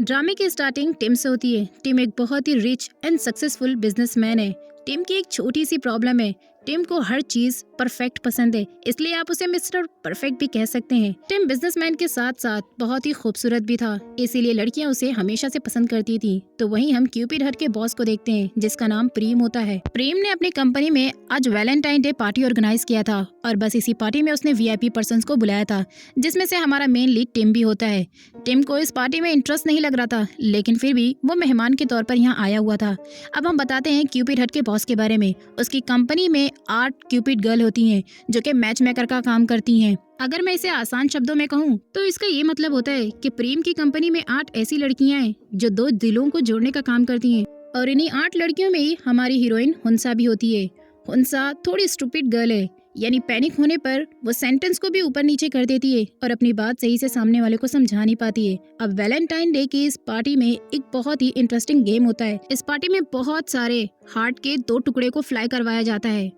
ड्रामे की starting Tim से होती है। टिम एक बहुत ही रिच एंड सक्सेसफुल बिजनेसमैन है। टिम की एक छोटी सी प्रॉब्लम है। टिम को हर चीज परफेक्ट पसंद है, इसलिए आप उसे मिस्टर परफेक्ट भी कह सकते हैं। टिम बिजनेसमैन के साथ साथ बहुत ही खूबसूरत भी था, इसीलिए लड़कियां उसे हमेशा से पसंद करती थी। तो वहीं हम क्यूपिड हट के बॉस को देखते हैं, जिसका नाम प्रेम होता है। प्रेम ने अपनी कंपनी में आज वैलेंटाइन डे पार्टी ऑर्गेनाइज किया था और बस इसी पार्टी में उसने वीआईपी पर्सन्स को बुलाया था, जिसमें से हमारा मेन लीड टिम भी होता है। टिम को इस पार्टी में इंटरेस्ट नहीं लग रहा था, लेकिन फिर भी वो मेहमान के तौर पर यहाँ आया हुआ था। अब हम बताते हैं क्यूपिड हट के बॉस के बारे में। उसकी कंपनी में 8 क्यूपिड गर्ल होती हैं, जो कि मैच मेकर का काम करती हैं। अगर मैं इसे आसान शब्दों में कहूँ तो इसका ये मतलब होता है कि प्रेम की कंपनी में 8 ऐसी लड़कियां हैं जो 2 दिलों को जोड़ने का काम करती हैं। और इन्हीं 8 लड़कियों में ही हमारी हीरोइन हुंसा भी होती है। हुंसा थोड़ी स्टूपिड गर्ल है, यानी पैनिक होने पर वो सेंटेंस को भी ऊपर नीचे कर देती है और अपनी बात सही से सामने वाले को समझा नहीं पाती है। अब वैलेंटाइन डे की इस पार्टी में एक बहुत ही इंटरेस्टिंग गेम होता है। इस पार्टी में बहुत सारे हार्ट के 2 टुकड़े को फ्लाई करवाया जाता है।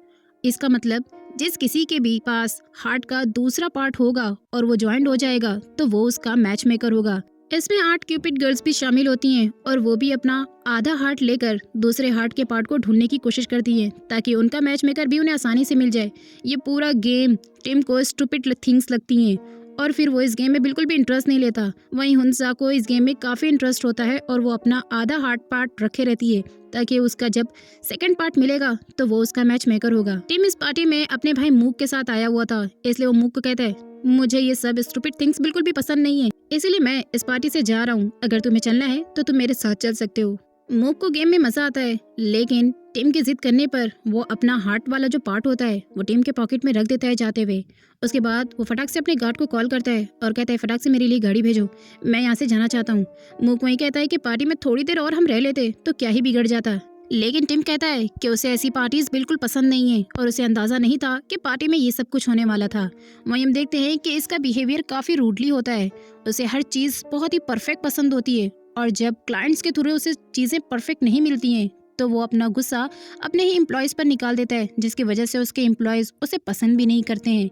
इसका मतलब जिस किसी के भी पास हार्ट का दूसरा पार्ट होगा और वो ज्वाइंट हो जाएगा तो वो उसका मैच मेकर होगा। इसमें 8 क्यूपिड गर्ल्स भी शामिल होती हैं और वो भी अपना आधा हार्ट लेकर दूसरे हार्ट के पार्ट को ढूंढने की कोशिश करती हैं, ताकि उनका मैच मेकर भी उन्हें आसानी से मिल जाए। ये पूरा गेम टिम को स्टूपिड थिंग्स लगती हैं और फिर वो इस गेम में बिल्कुल भी इंटरेस्ट नहीं लेता। वहीं हुंसा को इस गेम में काफी इंटरेस्ट होता है और वो अपना आधा हार्ट पार्ट रखे रहती है, ताकि उसका जब सेकंड पार्ट मिलेगा तो वो उसका मैच मेकर होगा। टिम इस पार्टी में अपने भाई मूक के साथ आया हुआ था, इसलिए वो मूक को कहता है, मुझे ये सब स्टूपिड थिंग्स बिल्कुल भी पसंद नहीं है, इसीलिए मैं इस पार्टी से जा रहा हूँ। अगर तुम्हें चलना है तो तुम मेरे साथ चल सकते हो। मूक को गेम में मजा आता है, लेकिन टिम की जिद करने पर वो अपना हार्ट वाला जो पार्ट होता है वो टिम के पॉकेट में रख देता है जाते हुए। उसके बाद वो फटाक से अपने गार्ड को कॉल करता है और कहता है, फटाक से मेरे लिए गाड़ी भेजो, मैं यहाँ से जाना चाहता हूँ। मूक वही कहता है कि पार्टी में थोड़ी देर और हम रह लेते तो क्या ही बिगड़ जाता। लेकिन टिम कहता है कि उसे ऐसी पार्टीज बिल्कुल पसंद नहीं है और उसे अंदाजा नहीं था कि पार्टी में ये सब कुछ होने वाला था। वहीं हम देखते हैं कि इसका बिहेवियर काफी रूडली होता है। उसे हर चीज बहुत ही परफेक्ट पसंद होती है और जब क्लाइंट्स के थ्रू उसे चीजें परफेक्ट नहीं मिलती हैं तो वो अपना गुस्सा अपने ही एम्प्लॉयज पर निकाल देता है, जिसकी वजह से उसके एम्प्लॉयज उसे पसंद भी नहीं करते हैं।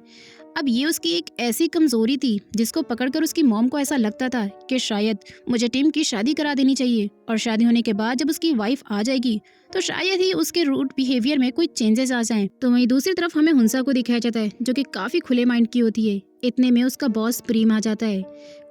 अब ये उसकी एक ऐसी कमजोरी थी जिसको पकड़कर उसकी मॉम को ऐसा लगता था कि शायद मुझे टिम की शादी करा देनी चाहिए, और शादी होने के बाद जब उसकी वाइफ आ जाएगी तो शायद ही उसके रूड बिहेवियर में कोई चेंजेस आ जाएं। तो वहीं दूसरी तरफ हमें हुंसा को दिखाया जाता है, जो कि काफी खुले माइंड की होती है। इतने में उसका बॉस प्रेम आ जाता है।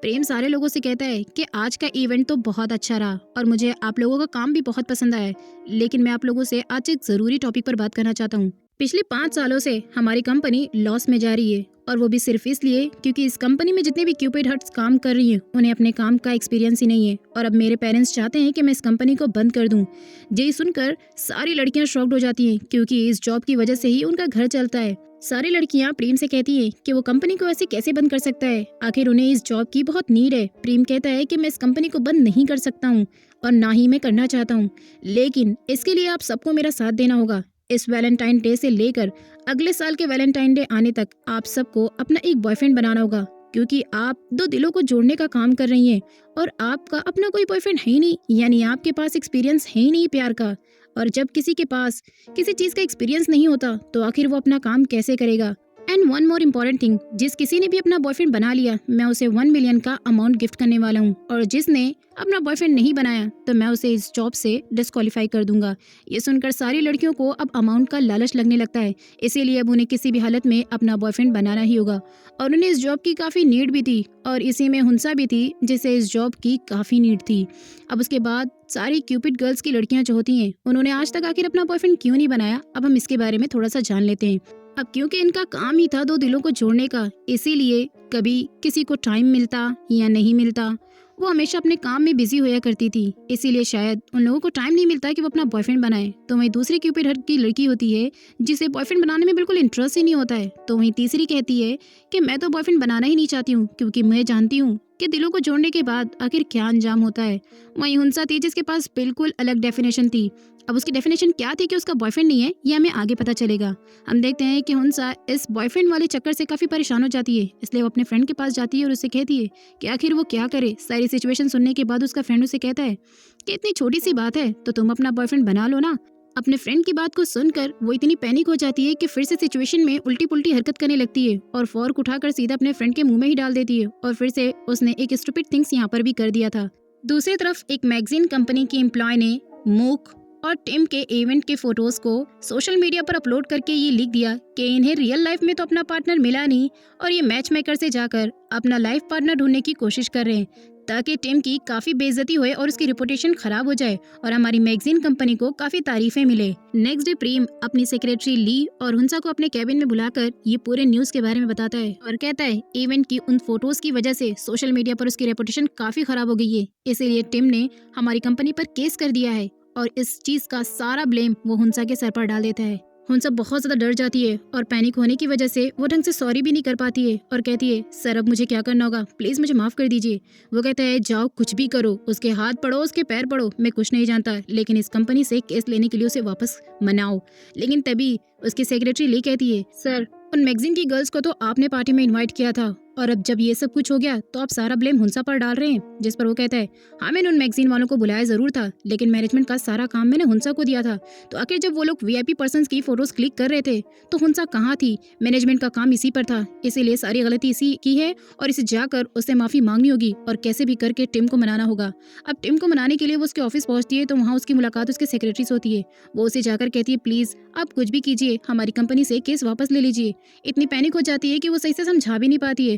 प्रेम सारे लोगों से कहता है कि आज का इवेंट तो बहुत अच्छा रहा और मुझे आप लोगों का काम भी बहुत पसंद आया है, लेकिन मैं आप लोगों से आज एक जरूरी टॉपिक पर बात करना चाहता हूँ। पिछले 5 सालों से हमारी कंपनी लॉस में जा रही है, और वो भी सिर्फ इसलिए क्योंकि इस कंपनी में जितने भी क्यूपिड हट्स काम कर रही हैं उन्हें अपने काम का एक्सपीरियंस ही नहीं है, और अब मेरे पेरेंट्स चाहते हैं कि मैं इस कंपनी को बंद कर दूं। यही सुनकर सारी लड़कियां शॉक्ड हो जाती हैं, क्योंकि इस जॉब की वजह से ही उनका घर चलता है। सारी लड़कियां प्रेम से कहती हैं कि वो कंपनी को ऐसे कैसे बंद कर सकता है, आखिर उन्हें इस जॉब की बहुत नीड है। प्रेम कहता है कि मैं इस कंपनी को बंद नहीं कर सकता हूँ और ना ही मैं करना चाहता हूँ, लेकिन इसके लिए आप सबको मेरा साथ देना होगा। इस वैलेंटाइन डे से लेकर अगले साल के वैलेंटाइन डे आने तक आप सबको अपना एक बॉयफ्रेंड बनाना होगा, क्योंकि आप 2 दिलों को जोड़ने का काम कर रही हैं और आपका अपना कोई बॉयफ्रेंड है ही नहीं, यानी आपके पास एक्सपीरियंस है ही नहीं प्यार का। और जब किसी के पास किसी चीज का एक्सपीरियंस नहीं होता तो आखिर वो अपना काम कैसे करेगा। And one more important thing, जिस किसी ने भी अपना बॉयफ्रेंड बना लिया मैं उसे 1 मिलियन का अमाउंट गिफ्ट करने वाला हूँ, और जिसने अपना बॉयफ्रेंड नहीं बनाया तो मैं उसे इस जॉब से डिस्क्वालीफाई कर दूंगा। ये सुनकर सारी लड़कियों को अब अमाउंट का लालच लगने लगता है, इसीलिए अब उन्हें किसी भी हालत में अपना बॉयफ्रेंड बनाना ही होगा। और उन्हें इस जॉब की काफी नीड भी थी, और इसी में हुंसा भी थी जिसे इस जॉब की काफी नीड थी। अब उसके बाद सारी क्यूपिड गर्ल्स की लड़कियां जो होती हैं उन्होंने आज तक आखिर अपना बॉयफ्रेंड क्यों नहीं बनाया, अब हम इसके बारे में थोड़ा सा जान लेते हैं। अब क्योंकि इनका काम ही था 2 दिलों को जोड़ने का, इसीलिए कभी किसी को टाइम मिलता या नहीं मिलता वो हमेशा अपने काम में बिजी होया करती थी, इसीलिए शायद उन लोगों को टाइम नहीं मिलता कि वो अपना बॉयफ्रेंड बनाए। तो वहीं दूसरी क्यूपिड हट की लड़की होती है जिसे बॉयफ्रेंड बनाने में बिल्कुल इंटरेस्ट ही नहीं होता है। तो वहीं तीसरी कहती है कि मैं तो बॉयफ्रेंड बनाना ही नहीं चाहती हूँ, क्योंकि मैं जानती हूँ कि दिलों को जोड़ने के बाद आखिर क्या अंजाम होता है। वहीं हुंसा थी जिसके पास बिल्कुल अलग डेफिनेशन थी। अब उसकी डेफिनेशन क्या थी कि उसका बॉयफ्रेंड नहीं है, यह हमें आगे पता चलेगा। हम देखते हैं कि हुंसा इस बॉयफ्रेंड वाले चक्कर से काफी परेशान हो जाती है, इसलिए वो अपने फ्रेंड के पास जाती है और उससे कहती है कि आखिर वो क्या करे। सारी सिचुएशन सुनने के बाद उसका फ्रेंड उसे कहता है कि इतनी छोटी सी बात है तो तुम अपना बॉयफ्रेंड बना लो ना। अपने फ्रेंड की बात को सुनकर वो इतनी पैनिक हो जाती है कि फिर से सिचुएशन में उल्टी पुल्टी हरकत करने लगती है और फॉर्क उठाकर सीधा अपने फ्रेंड के मुंह में ही डाल देती है, और फिर से उसने एक स्टूपिड थिंग्स यहाँ पर भी कर दिया था। दूसरी तरफ एक मैगजीन कंपनी की एम्प्लॉय ने मूक और टिम के इवेंट के फोटोज को सोशल मीडिया पर अपलोड करके ये लिख दिया कि इन्हें रियल लाइफ में तो अपना पार्टनर मिला नहीं और ये मैच मेकर से जाकर अपना लाइफ पार्टनर ढूंढने की कोशिश कर रहे हैं, ताकि टिम की काफी बेइज्जती होए और उसकी रिपुटेशन खराब हो जाए और हमारी मैगजीन कंपनी को काफी तारीफें मिले। नेक्स्ट डे प्रेम अपनी सेक्रेटरी ली और हुंसा को अपने कैबिन में बुलाकर ये पूरे न्यूज के बारे में बताता है और कहता है इवेंट की उन फोटोज की वजह से सोशल मीडिया पर उसकी रेपुटेशन काफी खराब हो गई है, इसीलिए टिम ने हमारी कंपनी पर केस कर दिया है और इस चीज का सारा ब्लेम वो हुंसा के सर पर डाल देता है। हुंसा बहुत ज्यादा डर जाती है और पैनिक होने की वजह से वो ढंग से सॉरी भी नहीं कर पाती है और कहती है सर अब मुझे क्या करना होगा, प्लीज मुझे माफ कर दीजिए। वो कहता है जाओ कुछ भी करो, उसके हाथ पढ़ो उसके पैर पढ़ो, मैं कुछ नहीं जानता, लेकिन इस कंपनी से केस लेने के लिए उसे वापस मनाओ। लेकिन तभी उसकी सेक्रेटरी ली कहती है सर उन मैगजीन की गर्ल्स को तो आपने पार्टी में इनवाइट किया था और अब जब ये सब कुछ हो गया तो आप सारा ब्लेम हुंसा पर डाल रहे हैं। जिस पर वो कहता है हाँ मैंने उन मैगजीन वालों को बुलाया जरूर था, लेकिन मैनेजमेंट का सारा काम मैंने हुंसा को दिया था। तो आखिर जब वो लोग वीआईपी पर्संस की फोटोज क्लिक कर रहे थे तो हुंसा कहाँ थी, मैनेजमेंट का काम इसी पर था, इसीलिए सारी गलती इसी की है और इसे जाकर उससे माफी मांगनी होगी और कैसे भी करके टिम को मनाना होगा। अब टिम को मनाने के लिए वो उसके ऑफिस पहुंचती है तो वहाँ उसकी मुलाकात उसके सेक्रेटरी से होती है। वो उसे जाकर कहती है प्लीज आप कुछ भी कीजिए, हमारी कंपनी से केस वापस ले लीजिए। इतनी पैनिक हो जाती है कि वो सही से समझा भी नहीं पाती है।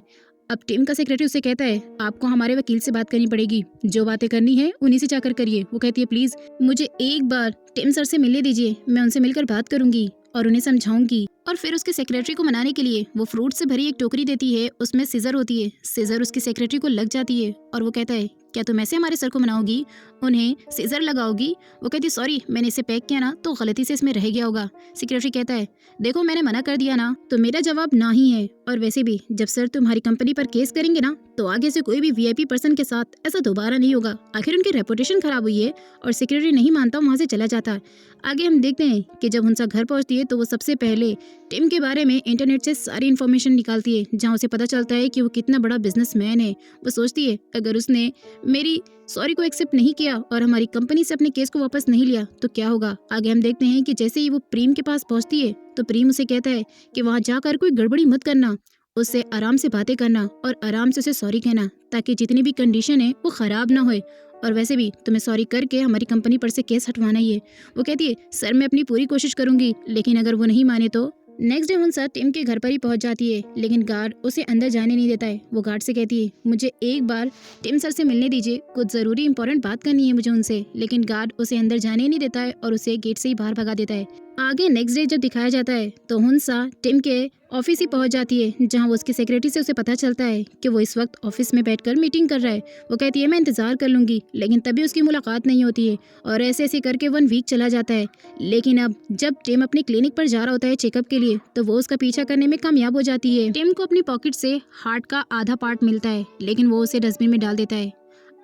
अब टीम का सेक्रेटरी उसे कहता है आपको हमारे वकील से बात करनी पड़ेगी, जो बातें करनी है उन्हीं से जाकर करिए। वो कहती है प्लीज मुझे एक बार टिम सर से मिलने दीजिए, मैं उनसे मिलकर बात करूंगी और उन्हें समझाऊंगी। और फिर उसके सेक्रेटरी को मनाने के लिए वो फ्रूट से भरी एक टोकरी देती है, उसमें सीजर होती है। सीजर उसकी सेक्रेटरी को लग जाती है और वो कहता है क्या तुम ऐसे हमारे सर को मनाओगी, उन्हें सीजर लगाओगी। वो कहती है सॉरी मैंने इसे पैक किया ना तो गलती से इसमें रह गया होगा। सेक्रेटरी कहता है देखो मैंने मना कर दिया ना तो मेरा जवाब ना ही है, और वैसे भी जब सर तुम्हारी कंपनी पर केस करेंगे ना तो आगे से कोई भी वीआईपी पर्सन के साथ ऐसा दोबारा नहीं होगा। आखिर उनकी रेपुटेशन खराब हुई है और सेक्रेटरी नहीं मानता वहाँ से चला जाता है। आगे हम देखते हैं कि जब हुंसा घर पहुंचती है तो वो सबसे पहले टिम के बारे में इंटरनेट से सारी इन्फॉर्मेशन निकालती है, जहाँ उसे पता चलता है कि वो कितना बड़ा बिजनेसमैन है। वो सोचती है अगर उसने मेरी सॉरी को एक्सेप्ट नहीं किया और हमारी कंपनी से अपने केस को वापस नहीं लिया तो क्या होगा। आगे हम देखते हैं कि जैसे ही वो प्रीम के पास पहुंचती है तो प्रीम उसे कहता है कि वहां जाकर कोई गड़बड़ी मत करना, उससे आराम से बातें करना और आराम से उसे सॉरी कहना, ताकि जितनी भी कंडीशन है वो खराब ना होए। और वैसे भी तुम्हें सॉरी करके हमारी कंपनी पर से केस हटवाना ही है। वो कहती है सर मैं अपनी पूरी कोशिश करूंगी, लेकिन अगर वो नहीं माने तो। नेक्स्ट डे हुंसा टिम के घर पर ही पहुंच जाती है, लेकिन गार्ड उसे अंदर जाने नहीं देता है। वो गार्ड से कहती है मुझे एक बार टिम सर से मिलने दीजिए, कुछ जरूरी इंपॉर्टेंट बात करनी है मुझे उनसे। लेकिन गार्ड उसे अंदर जाने नहीं देता है और उसे गेट से ही बाहर भगा देता है। आगे नेक्स्ट डे जब दिखाया जाता है तो हुंसा टिम के ऑफिस ही पहुंच जाती है, जहां वो उसकी सेक्रेटरी से उसे पता चलता है कि वो इस वक्त ऑफिस में बैठकर मीटिंग कर रहा है। वो कहती है मैं इंतजार कर लूंगी, लेकिन तभी उसकी मुलाकात नहीं होती है और ऐसे ऐसे करके 1 वीक चला जाता है। लेकिन अब जब टिम अपनी क्लिनिक पर जा रहा होता है चेकअप के लिए तो वो उसका पीछा करने में कामयाब हो जाती है। टिम को अपनी पॉकेट से हार्ट का आधा पार्ट मिलता है, लेकिन वो उसे डस्टबिन में डाल देता है।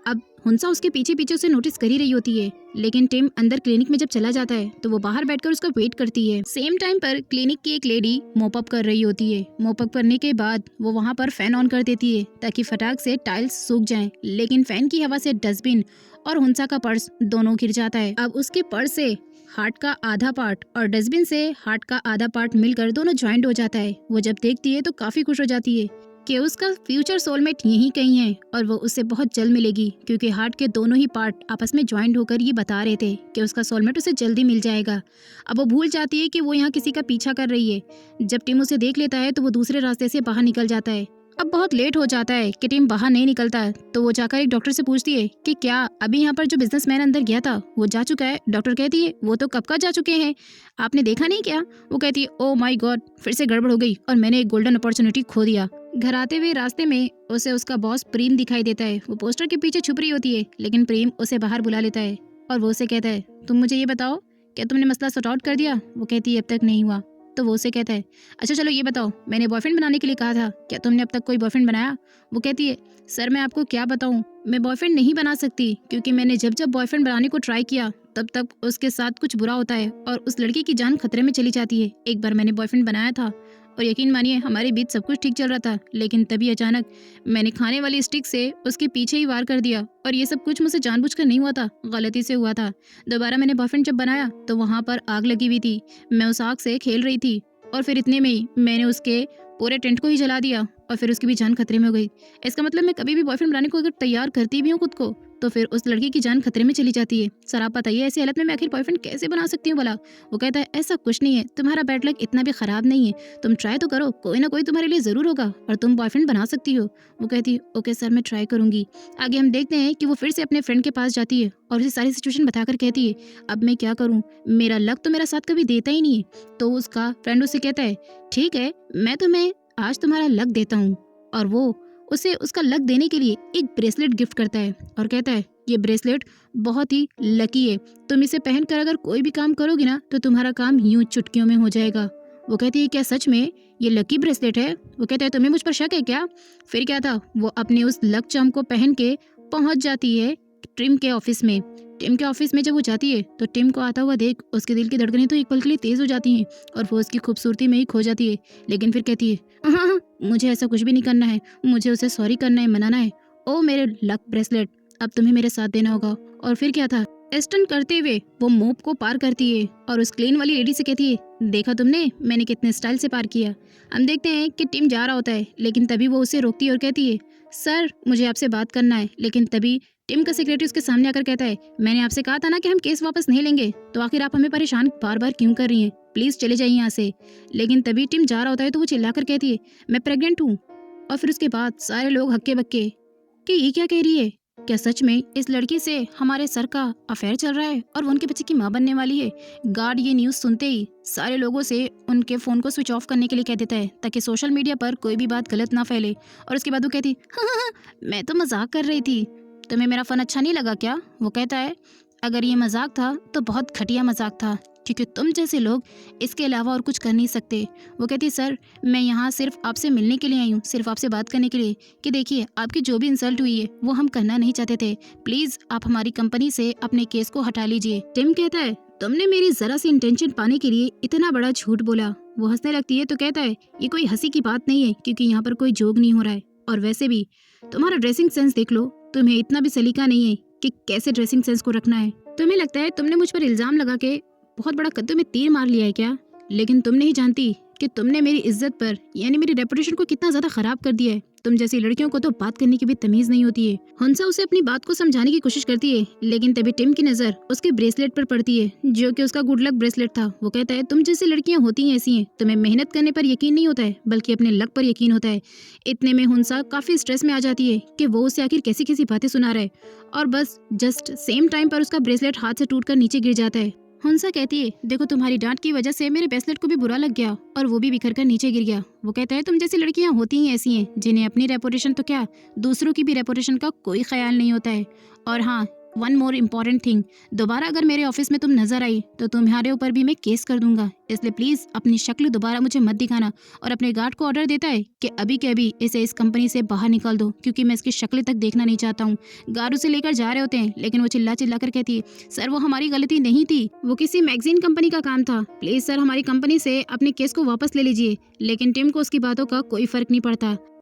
अब हुंसा उसके पीछे पीछे उसे नोटिस कर ही रही होती है, लेकिन टिम अंदर क्लिनिक में जब चला जाता है तो वो बाहर बैठकर उसका वेट करती है। सेम टाइम पर क्लिनिक की एक लेडी मोप अप कर रही होती है। मोप अप करने के बाद वो वहाँ पर फैन ऑन कर देती है ताकि फटाक से टाइल्स सूख जाएं, लेकिन फैन की हवा से डस्टबिन और हुंसा का पर्स दोनों गिर जाता है। अब उसके पर्स से हार्ट का आधा पार्ट और डस्टबिन से हार्ट का आधा पार्ट मिलकर दोनों ज्वाइंट हो जाता है। वो जब देखती है तो काफी खुश हो जाती है कि उसका फ्यूचर सोलमेट यहीं कहीं है और वो उससे बहुत जल्द मिलेगी, क्योंकि हार्ट के दोनों ही पार्ट आपस में ज्वाइंट होकर ये बता रहे थे कि उसका सोलमेट उसे जल्दी मिल जाएगा। अब वो भूल जाती है कि वो यहाँ किसी का पीछा कर रही है। जब टिम उसे देख लेता है तो वो दूसरे रास्ते से बाहर निकल जाता है। अब बहुत लेट हो जाता है कि टिम बाहर नहीं निकलता है, तो वो जाकर एक डॉक्टर से पूछती है कि क्या अभी यहाँ पर जो बिजनेसमैन अंदर गया था वो जा चुका है। डॉक्टर कहती है वो तो कब का जा चुके हैं, आपने देखा नहीं क्या। वो कहती है ओ माय गॉड, फिर से गड़बड़ हो गई और मैंने एक गोल्डन अपॉर्चुनिटी खो दिया। घर आते हुए रास्ते में उसे उसका बॉस प्रेम दिखाई देता है। वो पोस्टर के पीछे छुप रही होती है, लेकिन प्रेम उसे बाहर बुला लेता है और वो उसे कहता है तुम मुझे ये बताओ क्या तुमने मसला सॉर्ट आउट कर दिया। वो कहती है अब तक नहीं हुआ। तो वो उसे कहता है अच्छा चलो ये बताओ, मैंने बॉयफ्रेंड बनाने के लिए कहा था, क्या तुमने अब तक कोई बॉयफ्रेंड बनाया। वो कहती है सर मैं आपको क्या बताऊं, मैं बॉयफ्रेंड नहीं बना सकती, क्योंकि मैंने जब जब बॉयफ्रेंड बनाने को ट्राई किया तब तक उसके साथ कुछ बुरा होता है और उस लड़की की जान खतरे में चली जाती है। एक बार मैंने बॉयफ्रेंड बनाया था और यकीन मानिए हमारे बीच सब कुछ ठीक चल रहा था, लेकिन तभी अचानक मैंने खाने वाली स्टिक से उसके पीछे ही वार कर दिया और ये सब कुछ मुझसे जानबूझकर नहीं हुआ था, गलती से हुआ था। दोबारा मैंने बॉयफ्रेंड जब बनाया तो वहाँ पर आग लगी हुई थी, मैं उस आग से खेल रही थी और फिर इतने में ही मैंने उसके पूरे टेंट को ही जला दिया और फिर उसकी भी जान खतरे में हो गई। इसका मतलब मैं कभी भी बॉयफ्रेंड बनाने को अगर तैयार करती भी हूँ खुद को, तो फिर उस लड़की की जान खतरे में चली जाती है। सर आप बताइए ऐसी हालत में मैं आखिर बॉयफ्रेंड कैसे बना सकती हूँ भला? वो कहता है ऐसा कुछ नहीं है, तुम्हारा बैड लक इतना भी खराब नहीं है, तुम ट्राई तो करो, कोई ना कोई तुम्हारे लिए ज़रूर होगा और तुम बॉयफ्रेंड बना सकती हो। वो कहती है ओके सर मैं ट्राई करूंगी। आगे हम देखते हैं कि वो फिर से अपने फ्रेंड के पास जाती है और उसे सारी सिचुएशन बताकर कहती है अब मैं क्या करूँ, मेरा लक तो मेरा साथ कभी देता ही नहीं है। तो उसका फ्रेंड उससे कहता है ठीक है मैं तुम्हें आज तुम्हारा लक देता हूँ, और वो उसे उसका लक देने के लिए एक ब्रेसलेट गिफ्ट करता है और कहता है ये ब्रेसलेट बहुत ही लकी है, तुम इसे पहनकर अगर कोई भी काम करोगी ना तो तुम्हारा काम यूं चुटकियों में हो जाएगा। वो कहती है क्या सच में ये लकी ब्रेसलेट है? वो कहता है तुम्हें मुझ पर शक है क्या? फिर क्या था, वो अपने उस लक चार्म को पहन के पहुंच जाती है टिम के ऑफिस में। टिम के ऑफिस में जब वो जाती है तो टिम को आता हुआ देख उसके दिल की धड़कनें तो एक पल के लिए तेज हो जाती हैं और वो उसकी खूबसूरती में ही खो जाती है। लेकिन फिर कहती है हाँ मुझे ऐसा कुछ भी नहीं करना है, मुझे उसे सॉरी करना है, मनाना है। ओ मेरे लक ब्रेसलेट, अब तुम्हें मेरे साथ देना होगा। और फिर क्या था, स्टंट करते हुए वो मोप को पार करती है और उस क्लीन वाली लेडी से कहती है देखा तुमने मैंने कितने स्टाइल से पार किया। हम देखते हैं कि टिम जा रहा होता है लेकिन तभी वो उसे रोकती है और कहती है सर मुझे आपसे बात करना है। लेकिन तभी टिम का सेक्रेटरी उसके सामने आकर कहता है मैंने आपसे कहा था ना कि हम केस वापस नहीं लेंगे, तो आखिर आप हमें परेशान बार बार क्यों कर रही हैं, प्लीज चले जाइए यहाँ से। लेकिन तभी टिम जा रहा होता है तो वो चिल्लाकर कहती है मैं प्रेग्नेंट हूँ। और फिर उसके बाद सारे लोग हक्के बक्के कि ये क्या कह रही है, क्या सच में इस लड़की से हमारे सर का अफेयर चल रहा है और वो उनके बच्चे की माँ बनने वाली है। गार्ड ये न्यूज़ सुनते ही सारे लोगों से उनके फ़ोन को स्विच ऑफ करने के लिए कह देता है ताकि सोशल मीडिया पर कोई भी बात गलत ना फैले। और उसके बाद वो कहती हाँ, मैं तो मजाक कर रही थी, तुम्हें मेरा फ़न अच्छा नहीं लगा क्या? वो कहता है अगर ये मजाक था तो बहुत घटिया मजाक था क्योंकि तुम जैसे लोग इसके अलावा और कुछ कर नहीं सकते। वो कहती सर मैं यहाँ सिर्फ आपसे मिलने के लिए आई हूँ, सिर्फ आपसे बात करने के लिए कि देखिए आपकी जो भी इंसल्ट हुई है वो हम करना नहीं चाहते थे, प्लीज आप हमारी कंपनी से अपने केस को हटा लीजिए। टिम कहता है तुमने मेरी जरा सी इंटेंशन पाने के लिए इतना बड़ा झूठ बोला। वो हंसने लगती है तो कहता है ये कोई हंसी की बात नहीं है क्योंकि यहाँ पर कोई जोक नहीं हो रहा है, और वैसे भी तुम्हारा ड्रेसिंग सेंस देख लो, तुम्हें इतना भी सलीका नहीं है कि कैसे ड्रेसिंग सेंस को रखना है। तुम्हें लगता है तुमने मुझ पर इल्जाम लगा के बहुत बड़ा कद्दू में तीर मार लिया है क्या? लेकिन तुम नहीं जानती कि तुमने मेरी इज्जत पर यानी मेरी रेपुटेशन को कितना ज्यादा खराब कर दिया है। तुम जैसी लड़कियों को तो बात करने की भी तमीज नहीं होती है। हंसा उसे अपनी बात को समझाने की कोशिश करती है लेकिन तभी टिम की नजर उसके ब्रेसलेट पर पड़ती है जो कि उसका गुड लक ब्रेसलेट था। वो कहता है तुम जैसी लड़कियां होती हैं ऐसी हैं, तुम्हें मेहनत करने पर यकीन नहीं होता है बल्कि अपने लक पर यकीन होता है। इतने में हुंसा काफी स्ट्रेस में आ जाती है कि वो उसे आखिर कैसी कैसी बातें सुना रहा है और बस जस्ट सेम टाइम पर उसका ब्रेसलेट हाथ से टूटकर नीचे गिर जाता है। हंसा कहती है देखो तुम्हारी डांट की वजह से मेरे ब्रेसलेट को भी बुरा लग गया और वो भी बिखर कर नीचे गिर गया। वो कहता है तुम जैसी लड़कियां होती ही ऐसी हैं जिन्हें अपनी रेपुटेशन तो क्या दूसरों की भी रेपुटेशन का कोई ख्याल नहीं होता है। और हाँ वन मोर इम्पॉर्टेंट थिंग, दोबारा अगर मेरे ऑफिस में तुम नजर आई तो तुम्हारे ऊपर भी मैं केस कर दूंगा, इसलिए प्लीज अपनी शक्ल दोबारा मुझे मत दिखाना। और अपने गार्ड को ऑर्डर देता है कि अभी के अभी इसे इस कंपनी से बाहर निकाल दो क्योंकि मैं इसकी शक्ल तक देखना नहीं चाहता हूँ। गार्ड उसे लेकर जा रहे होते हैं लेकिन वो चिल्ला चिल्ला कर कहती है सर वो हमारी गलती नहीं थी, वो किसी मैगजीन कंपनी का काम था, प्लीज सर हमारी कंपनी से अपने केस को वापस ले लीजिए। लेकिन टिम को उसकी बातों का कोई फर्क नहीं पड़ता।